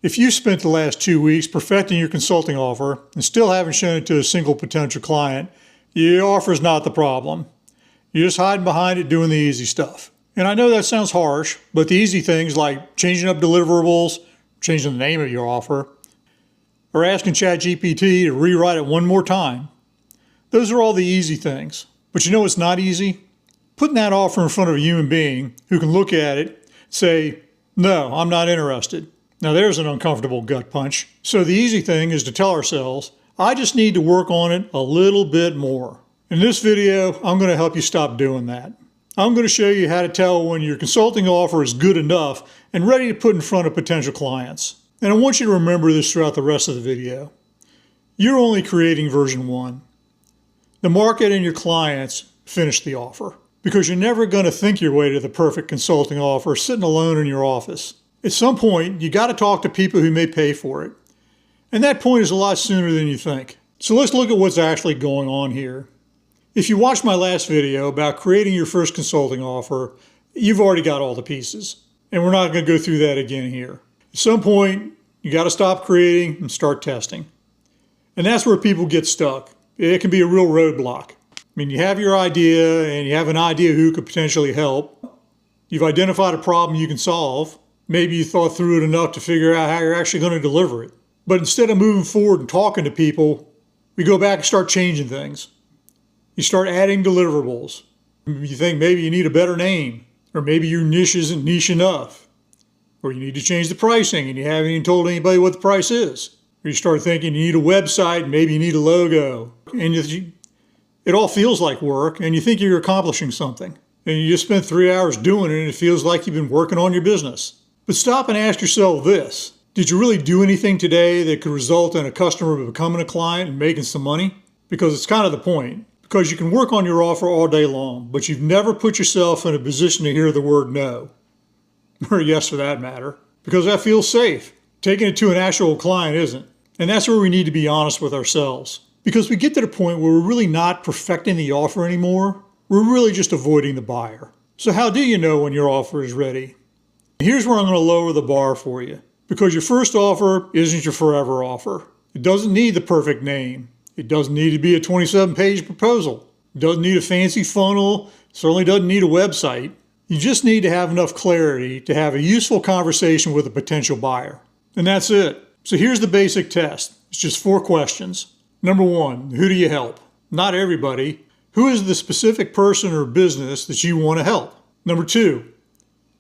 If you spent the last 2 weeks perfecting your consulting offer and still haven't shown it to a single potential client, your offer is not the problem. You're just hiding behind it doing the easy stuff. And I know that sounds harsh, but the easy things like changing up deliverables, changing the name of your offer, or asking ChatGPT to rewrite it one more time, those are all the easy things. But you know what's not easy? Putting that offer in front of a human being who can look at it, say, no, I'm not interested. Now there's an uncomfortable gut punch. So the easy thing is to tell ourselves, I just need to work on it a little bit more. In this video, I'm going to help you stop doing that. I'm going to show you how to tell when your consulting offer is good enough and ready to put in front of potential clients. And I want you to remember this throughout the rest of the video. You're only creating version 1. The market and your clients finish the offer, because you're never going to think your way to the perfect consulting offer sitting alone in your office. At some point, you got to talk to people who may pay for it. And that point is a lot sooner than you think. So let's look at what's actually going on here. If you watched my last video about creating your first consulting offer, you've already got all the pieces. And we're not going to go through that again here. At some point, you got to stop creating and start testing. And that's where people get stuck. It can be a real roadblock. I mean, you have your idea and you have an idea who could potentially help. You've identified a problem you can solve. Maybe you thought through it enough to figure out how you're actually going to deliver it. But instead of moving forward and talking to people, we go back and start changing things. You start adding deliverables. You think maybe you need a better name, or maybe your niche isn't niche enough, or you need to change the pricing and you haven't even told anybody what the price is. Or you start thinking you need a website, maybe you need a logo, and it all feels like work, and you think you're accomplishing something. And you just spent 3 hours doing it, and it feels like you've been working on your business. But stop and ask yourself this. Did you really do anything today that could result in a customer becoming a client and making some money? Because it's kind of the point. Because you can work on your offer all day long, but you've never put yourself in a position to hear the word no. Or yes for that matter. Because that feels safe. Taking it to an actual client isn't. And that's where we need to be honest with ourselves. Because we get to the point where we're really not perfecting the offer anymore. We're really just avoiding the buyer. So how do you know when your offer is ready? Here's where I'm going to lower the bar for you. Because your first offer isn't your forever offer. It doesn't need the perfect name. It doesn't need to be a 27-page proposal. It doesn't need a fancy funnel. It certainly doesn't need a website. You just need to have enough clarity to have a useful conversation with a potential buyer. And that's it. So here's the basic test. It's just 4 questions. Number 1, who do you help? Not everybody. Who is the specific person or business that you want to help? Number 2,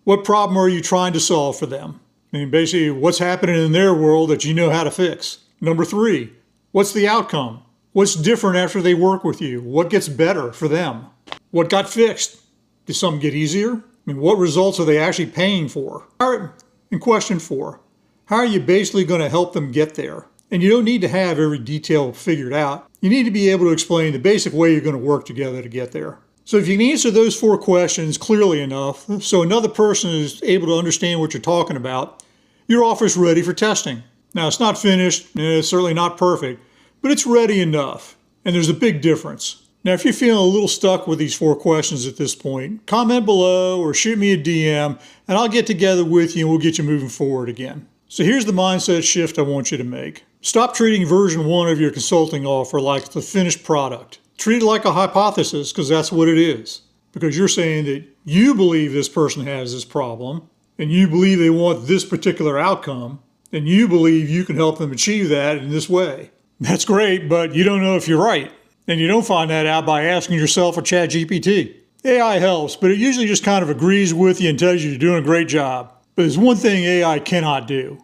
what problem are you trying to solve for them? I mean, basically, what's happening in their world that you know how to fix? Number 3, what's the outcome? What's different after they work with you? What gets better for them? What got fixed? Did something get easier? I mean, what results are they actually paying for? And question 4, how are you basically going to help them get there? And you don't need to have every detail figured out. You need to be able to explain the basic way you're going to work together to get there. So if you can answer those 4 questions clearly enough, so another person is able to understand what you're talking about, your offer is ready for testing. Now, it's not finished, and it's certainly not perfect, but it's ready enough. And there's a big difference. Now, if you're feeling a little stuck with these 4 questions at this point, comment below or shoot me a DM, and I'll get together with you and we'll get you moving forward again. So here's the mindset shift I want you to make. Stop treating version 1 of your consulting offer like the finished product. Treat it like a hypothesis, because that's what it is. Because you're saying that you believe this person has this problem, and you believe they want this particular outcome, and you believe you can help them achieve that in this way. That's great, but you don't know if you're right. And you don't find that out by asking yourself or ChatGPT. AI helps, but it usually just kind of agrees with you and tells you you're doing a great job. But there's one thing AI cannot do,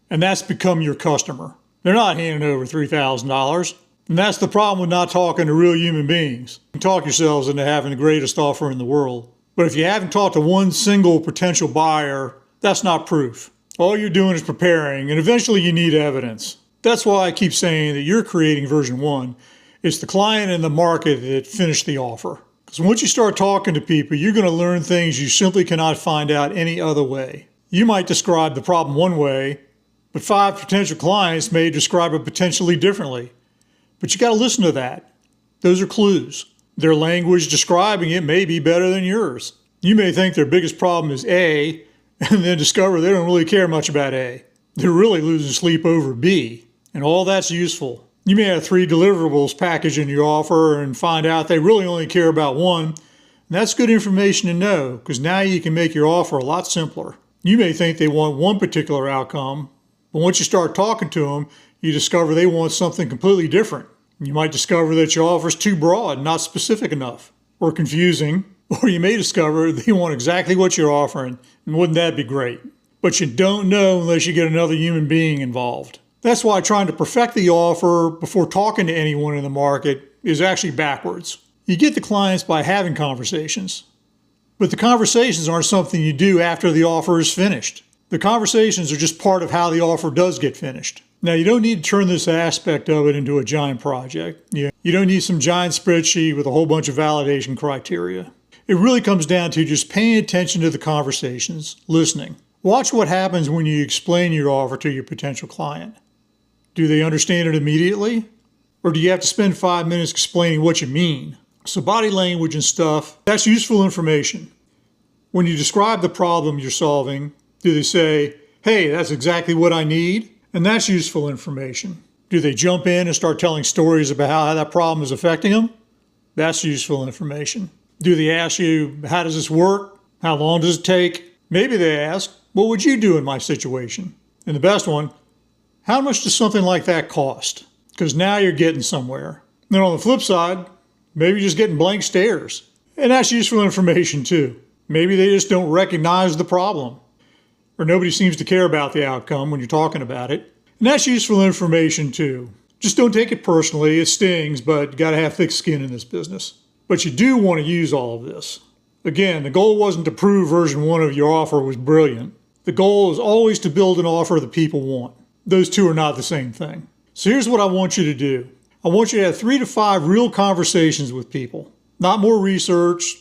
and that's become your customer. They're not handing over $3,000. And that's the problem with not talking to real human beings. You can talk yourselves into having the greatest offer in the world. But if you haven't talked to one single potential buyer, that's not proof. All you're doing is preparing, and eventually you need evidence. That's why I keep saying that you're creating version 1. It's the client and the market that finish the offer. Because once you start talking to people, you're going to learn things you simply cannot find out any other way. You might describe the problem one way, but 5 potential clients may describe it potentially differently. But you got to listen to that. Those are clues. Their language describing it may be better than yours. You may think their biggest problem is A, and then discover they don't really care much about A. They're really losing sleep over B, and all that's useful. You may have 3 deliverables packaged in your offer and find out they really only care about one. And that's good information to know, because now you can make your offer a lot simpler. You may think they want one particular outcome, but once you start talking to them, you discover they want something completely different. You might discover that your offer is too broad, not specific enough, or confusing, or you may discover they want exactly what you're offering, and wouldn't that be great? But you don't know unless you get another human being involved. That's why trying to perfect the offer before talking to anyone in the market is actually backwards. You get the clients by having conversations. But the conversations aren't something you do after the offer is finished. The conversations are just part of how the offer does get finished. Now, you don't need to turn this aspect of it into a giant project. You don't need some giant spreadsheet with a whole bunch of validation criteria. It really comes down to just paying attention to the conversations, listening. Watch what happens when you explain your offer to your potential client. Do they understand it immediately? Or do you have to spend 5 minutes explaining what you mean? So body language and stuff, that's useful information. When you describe the problem you're solving, do they say, hey, that's exactly what I need? And that's useful information. Do they jump in and start telling stories about how that problem is affecting them? That's useful information. Do they ask you, how does this work? How long does it take? Maybe they ask, what would you do in my situation? And the best one, how much does something like that cost? Because now you're getting somewhere. Then on the flip side, maybe you're just getting blank stares. And that's useful information too. Maybe they just don't recognize the problem. Or nobody seems to care about the outcome when you're talking about it. And that's useful information too. Just don't take it personally. It stings, but you got to have thick skin in this business. But you do want to use all of this. Again, the goal wasn't to prove version 1 of your offer was brilliant. The goal is always to build an offer that people want. Those two are not the same thing. So here's what I want you to do. I want you to have 3 to 5 real conversations with people. Not more research,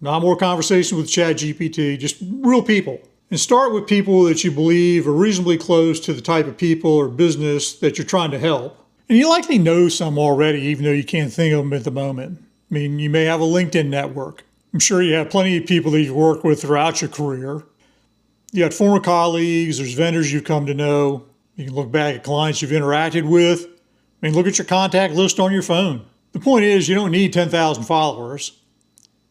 not more conversation with ChatGPT, just real people. And start with people that you believe are reasonably close to the type of people or business that you're trying to help. And you likely know some already, even though you can't think of them at the moment. I mean, you may have a LinkedIn network. I'm sure you have plenty of people that you've worked with throughout your career. You got former colleagues, there's vendors you've come to know. You can look back at clients you've interacted with. I mean, look at your contact list on your phone. The point is, you don't need 10,000 followers.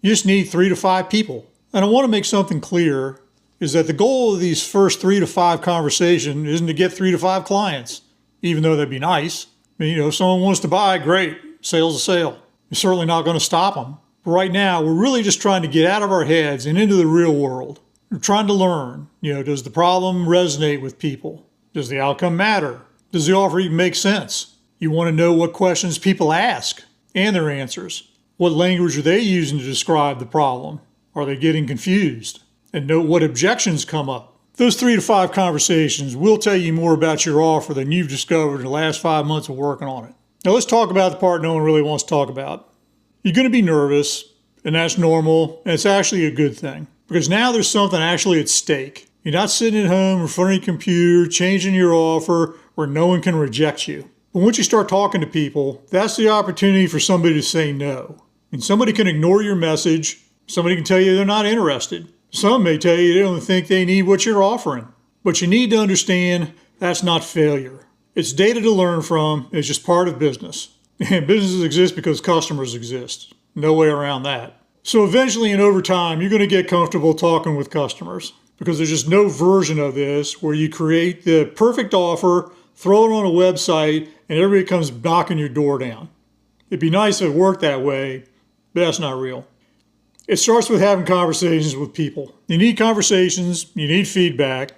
You just need 3 to 5 people. And I want to make something clear, is that the goal of these first 3 to 5 conversations isn't to get 3 to 5 clients, even though that'd be nice. I mean, if someone wants to buy, great, sale's a sale. You're certainly not going to stop them. But right now, we're really just trying to get out of our heads and into the real world. We're trying to learn, does the problem resonate with people? Does the outcome matter? Does the offer even make sense? You want to know what questions people ask and their answers. What language are they using to describe the problem? Are they getting confused? And note what objections come up. Those 3 to 5 conversations will tell you more about your offer than you've discovered in the last 5 months of working on it. Now let's talk about the part no one really wants to talk about. You're going to be nervous, and that's normal, and it's actually a good thing. Because now there's something actually at stake. You're not sitting at home in front of your computer, changing your offer, where no one can reject you. But once you start talking to people, that's the opportunity for somebody to say no. And somebody can ignore your message. Somebody can tell you they're not interested. Some may tell you they don't think they need what you're offering. But you need to understand that's not failure. It's data to learn from. It's just part of business. And businesses exist because customers exist. No way around that. So eventually and over time, you're going to get comfortable talking with customers. Because there's just no version of this where you create the perfect offer, throw it on a website, and everybody comes knocking your door down. It'd be nice if it worked that way, but that's not real. It starts with having conversations with people. You need conversations, you need feedback,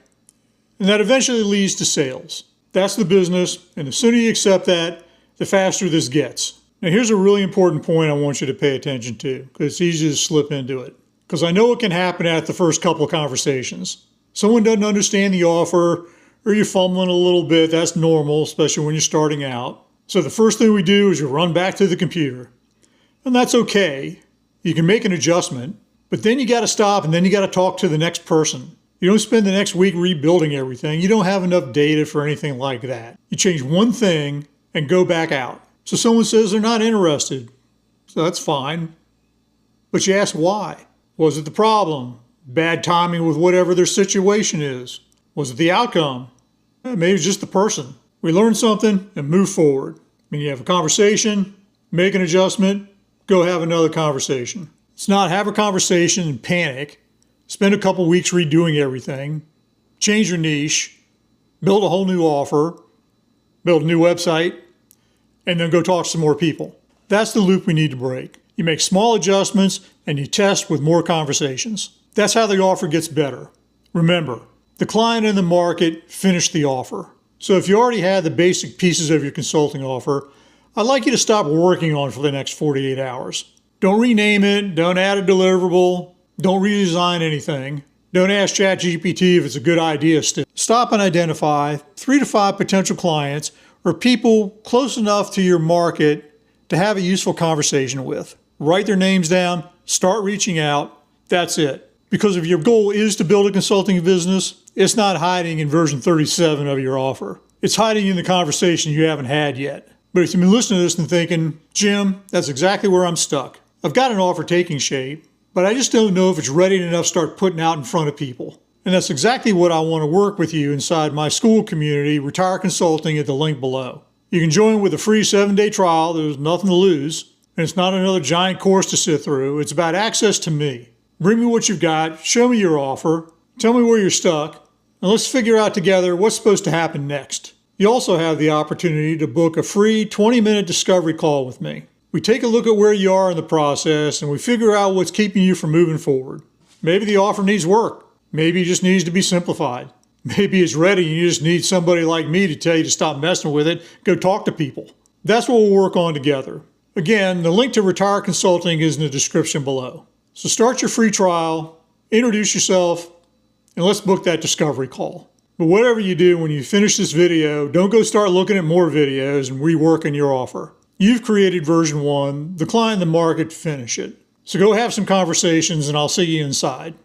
and that eventually leads to sales. That's the business, and the sooner you accept that, the faster this gets. Now here's a really important point I want you to pay attention to, because it's easy to slip into it. Because I know it can happen at the first couple of conversations. Someone doesn't understand the offer, or you're fumbling a little bit. That's normal, especially when you're starting out. So the first thing we do is you run back to the computer. And that's okay. You can make an adjustment, but then you got to stop and then you got to talk to the next person. You don't spend the next week rebuilding everything. You don't have enough data for anything like that. You change one thing and go back out. So someone says they're not interested. So that's fine. But you ask why. Was it the problem? Bad timing with whatever their situation is? Was it the outcome? Maybe it's just the person. We learn something and move forward. When you have a conversation, make an adjustment, go have another conversation. It's not have a conversation and panic, spend a couple weeks redoing everything, change your niche, build a whole new offer, build a new website, and then go talk to some more people. That's the loop we need to break. You make small adjustments and you test with more conversations. That's how the offer gets better. Remember, the client and the market finish the offer. So if you already had the basic pieces of your consulting offer, I'd like you to stop working on it for the next 48 hours. Don't rename it, don't add a deliverable, don't redesign anything. Don't ask ChatGPT if it's a good idea still. Stop and identify 3 to 5 potential clients or people close enough to your market to have a useful conversation with. Write their names down, start reaching out. That's it. Because if your goal is to build a consulting business, it's not hiding in version 37 of your offer. It's hiding in the conversation you haven't had yet. But if you've been listening to this and thinking, Jim, that's exactly where I'm stuck. I've got an offer taking shape, but I just don't know if it's ready enough to start putting out in front of people. And that's exactly what I want to work with you inside my school community, Retire Consulting, at the link below. You can join with a free 7-day trial. There's nothing to lose. And it's not another giant course to sit through. It's about access to me. Bring me what you've got, show me your offer, tell me where you're stuck, and let's figure out together what's supposed to happen next. You also have the opportunity to book a free 20-minute discovery call with me. We take a look at where you are in the process and we figure out what's keeping you from moving forward. Maybe the offer needs work. Maybe it just needs to be simplified. Maybe it's ready and you just need somebody like me to tell you to stop messing with it, go talk to people. That's what we'll work on together. Again, the link to Retire Consulting is in the description below. So start your free trial, introduce yourself, and let's book that discovery call. But whatever you do, when you finish this video, don't go start looking at more videos and reworking your offer. You've created version 1, the client and the market finish it. So go have some conversations and I'll see you inside.